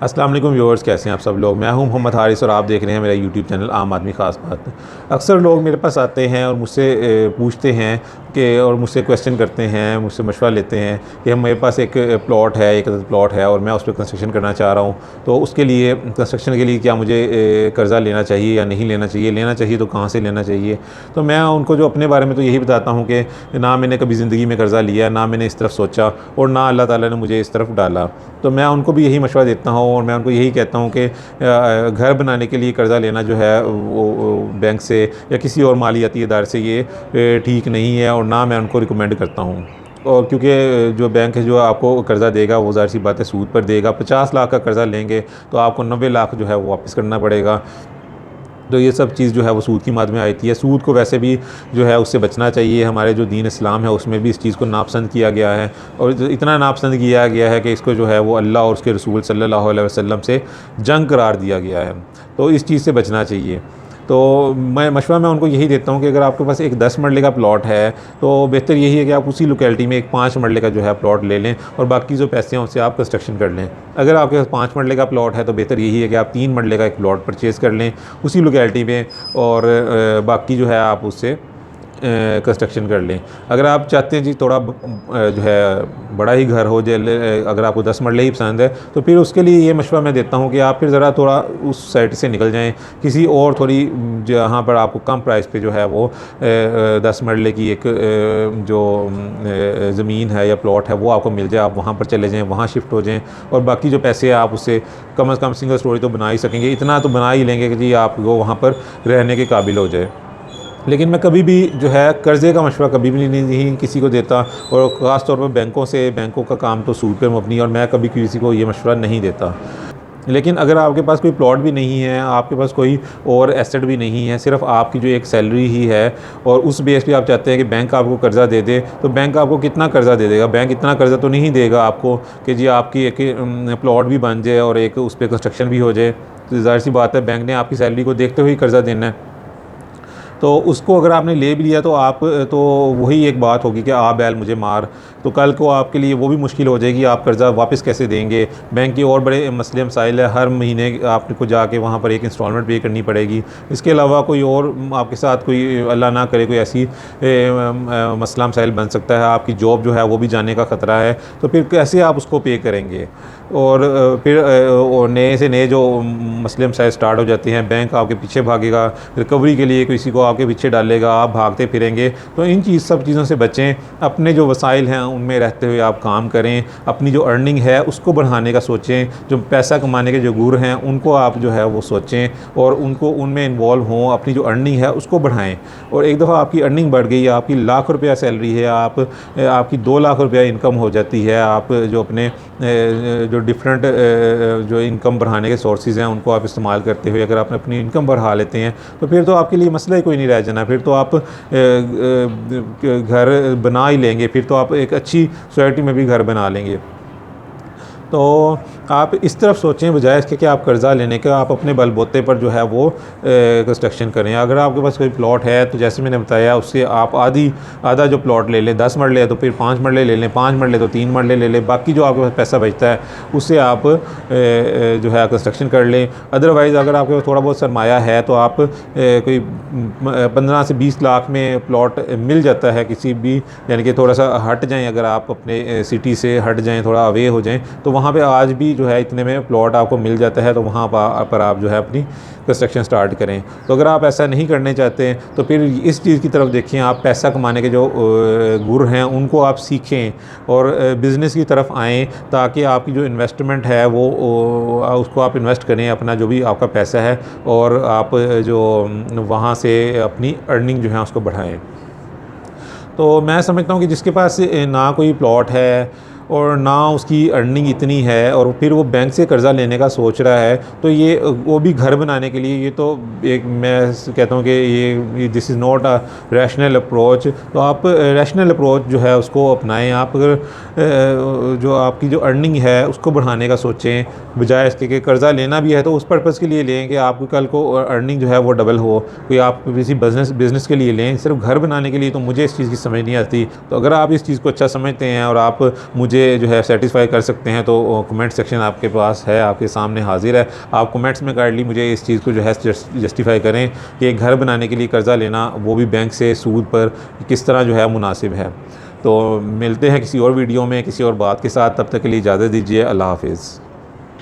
अस्सलाम वालेकुम व्यूअर्स, कैसे हैं आप सब लोग। मैं हूं मोहम्मद हारिस और आप देख रहे हैं मेरा यूट्यूब चैनल आम आदमी ख़ास बात। अक्सर लोग मेरे पास आते हैं और मुझसे पूछते हैं कि और मुझसे क्वेश्चन करते हैं, मुझसे मशवरा लेते हैं कि मेरे पास एक प्लॉट है, एक प्लॉट है और मैं उस पर कंस्ट्रक्शन करना चाह रहा हूं, तो उसके लिए कंस्ट्रक्शन के लिए क्या मुझे कर्ज़ा लेना चाहिए या नहीं लेना चाहिए, लेना चाहिए तो कहाँ से लेना चाहिए। तो मैं उनको जो अपने बारे में तो यही बताता हूँ कि ना मैंने कभी ज़िंदगी में कर्ज़ा लिया, ना मैंने इस तरफ सोचा और ना अल्लाह ताला ने मुझे इस तरफ डाला। तो मैं उनको भी यही मशवरा देता हूँ और मैं उनको यही कहता हूँ कि घर बनाने के लिए कर्ज़ा लेना जो है वो बैंक से या किसी और मालियाती इदारे से ये ठीक नहीं है और ना मैं उनको रिकमेंड करता हूँ। और क्योंकि जो बैंक है जो आपको कर्ज़ा देगा वो ज़ाहिर सी बात है सूद पर देगा। 50 लाख का कर्ज़ा लेंगे तो आपको 90 लाख जो है वो वापस करना पड़ेगा। तो ये सब चीज़ जो है वो सूद की माद में आती है। सूद को वैसे भी जो है उससे बचना चाहिए। हमारे जो दीन इस्लाम है उसमें भी इस चीज़ को नापसंद किया गया है और इतना नापसंद किया गया है कि इसको जो है वो अल्लाह और उसके रसूल सल्लल्लाहु अलैहि वसल्लम से जंग करार दिया गया है। तो इस चीज़ से बचना चाहिए। तो मैं उनको यही देता हूँ कि अगर आपके पास एक 10 मरले का प्लॉट है तो बेहतर यही है कि आप उसी लोकेलिटी में एक 5 मरले का जो है प्लॉट ले लें और बाकी जो पैसे हैं उससे आप कंस्ट्रक्शन कर लें। अगर आपके पास 5 मरले का प्लॉट है तो बेहतर यही है कि आप 3 मरले का एक प्लॉट परचेज़ कर लें उसी लोकेलिटी में और बाकी जो है आप उससे कंस्ट्रक्शन कर लें। अगर आप चाहते हैं जी थोड़ा जो है बड़ा ही घर हो जाए, अगर आपको 10 मरले ही पसंद है तो फिर उसके लिए ये मशवरा मैं देता हूँ कि आप फिर ज़रा थोड़ा उस साइड से निकल जाएं, किसी और थोड़ी जहाँ पर आपको कम प्राइस पे जो है वो 10 मरले की एक जो ज़मीन है या प्लॉट है वो आपको मिल जाए, आप वहाँ पर चले जाएँ, वहाँ शिफ्ट हो जाएँ और बाकी जो पैसे आप उससे कम से कम सिंगल स्टोरी तो बना ही सकेंगे। इतना तो बना ही लेंगे कि जी आप वो वहाँ पर रहने के काबिल हो जाए। लेकिन मैं कभी भी जो है कर्ज़े का मशवरा कभी भी नहीं किसी को देता और ख़ास तौर पर बैंकों का काम तो सूद पर मबनी है और मैं कभी किसी को ये मशवरा नहीं देता। लेकिन अगर आपके पास कोई प्लॉट भी नहीं है, आपके पास कोई और एसेट भी नहीं है, सिर्फ आपकी जो एक सैलरी ही है और उस बेस पे आप चाहते हैं कि बैंक आपको कर्ज़ा दे दे, तो बैंक आपको कितना कर्ज़ा दे देगा। बैंक इतना कर्ज़ा तो नहीं देगा आपको कि जी आपकी एक प्लॉट भी बन जाए और एक उस पर कंस्ट्रक्शन भी हो जाए। तो ज़ाहिर सी बात है बैंक ने आपकी सैलरी को देखते हुए कर्ज़ा देना है। तो उसको अगर आपने ले भी लिया तो वही एक बात होगी कि आ बैल मुझे मार, तो कल को आपके लिए वो भी मुश्किल हो जाएगी, आप कर्ज़ा वापस कैसे देंगे। बैंक के और बड़े मसले मसाइल है, हर महीने आपको जाके वहाँ पर एक इंस्टॉलमेंट पे करनी पड़ेगी। इसके अलावा कोई और आपके साथ कोई अल्लाह ना करे कोई ऐसी मसला मसाइल बन सकता है, आपकी जॉब जो है वो भी जाने का ख़तरा है, तो फिर कैसे आप उसको पे करेंगे। और फिर और नए से नए जो मसले मसाइल स्टार्ट हो जाते हैं, बैंक आपके पीछे भागेगा, रिकवरी के लिए किसी को आपके पीछे डालेगा, आप भागते फिरेंगे। तो इन सब चीज़ों से बचें, अपने जो वसाइल हैं उनमें रहते हुए आप काम करें, अपनी जो अर्निंग है उसको बढ़ाने का सोचें, जो पैसा कमाने के जो गुर हैं उनको आप जो है वो सोचें और उनको उनमें इन्वॉल्व हों, अपनी जो अर्निंग है उसको बढ़ाएं। और एक दफ़ा आपकी अर्निंग बढ़ गई, आपकी लाख रुपया सैलरी है, आपकी 2 लाख रुपया इनकम हो जाती है, आप जो अपने जो डिफरेंट जो इनकम बढ़ाने के सोर्सेज हैं उनको आप इस्तेमाल करते हुए अगर आप अपनी इनकम बढ़ा लेते हैं तो फिर तो आपके लिए मसला ही कोई नहीं रह जाना। फिर तो आप घर बना ही लेंगे, फिर तो आप एक अच्छी सोसाइटी में भी घर बना लेंगे। तो आप इस तरफ सोचें बजाय इसके कि आप कर्ज़ा लेने का आप अपने बलबूते पर जो है वो कंस्ट्रक्शन करें। अगर आपके पास कोई प्लॉट है तो जैसे मैंने बताया उससे आप आधा जो प्लॉट ले लें, 10 मरले है तो फिर 5 मरले ले लें, 5 मरले तो 3 मरले ले लें, बाकी जो आपके पास पैसा बचता है उससे आप जो है कंस्ट्रक्शन कर लें। अदरवाइज़ अगर आपके पास थोड़ा बहुत सरमाया है तो आप कोई 15 से 20 लाख में प्लॉट मिल जाता है किसी भी, यानी कि थोड़ा सा हट जाएँ, अगर आप अपने सिटी से हट जाएँ, थोड़ा अवे हो जाएँ, तो वहाँ पे आज भी जो है इतने में प्लॉट आपको मिल जाता है। तो वहाँ पर आप जो है अपनी कंस्ट्रक्शन स्टार्ट करें। तो अगर आप ऐसा नहीं करने चाहते हैं तो फिर इस चीज़ की तरफ देखें, आप पैसा कमाने के जो गुर हैं उनको आप सीखें और बिज़नेस की तरफ आएँ, ताकि आपकी जो इन्वेस्टमेंट है वो उसको आप इन्वेस्ट करें, अपना जो भी आपका पैसा है, और आप जो वहाँ से अपनी अर्निंग जो है उसको बढ़ाएँ। तो मैं समझता हूँ कि जिसके पास ना कोई प्लॉट है और ना उसकी अर्निंग इतनी है और फिर वो बैंक से कर्ज़ा लेने का सोच रहा है, तो ये वो भी घर बनाने के लिए, ये तो एक मैं कहता हूँ कि ये this is not a rational approach. तो आप रैशनल अप्रोच जो है उसको अपनाएं। आप अगर जो आपकी जो अर्निंग है उसको बढ़ाने का सोचें, बजाय इसके कि कर्ज़ा लेना भी है तो उस पर्पज़ के लिए लें कि आपको कल को अर्निंग जो है वो डबल हो। कोई आप किसी बिज़नेस के लिए लें, सिर्फ घर बनाने के लिए तो मुझे इस चीज़ की समझ नहीं आती। तो अगर आप इस चीज़ को अच्छा समझते हैं और आप मुझे मुझे जो है सेटिस्फाई कर सकते हैं तो कमेंट सेक्शन आपके पास है, आपके सामने हाजिर है। आप कमेंट्स में काइंडली मुझे इस चीज़ को जो है जस्टिफाई करें कि एक घर बनाने के लिए कर्ज़ा लेना, वो भी बैंक से सूद पर, किस तरह जो है मुनासिब है। तो मिलते हैं किसी और वीडियो में किसी और बात के साथ, तब तक के लिए इजाज़त दीजिए। अल्लाह हाफिज़।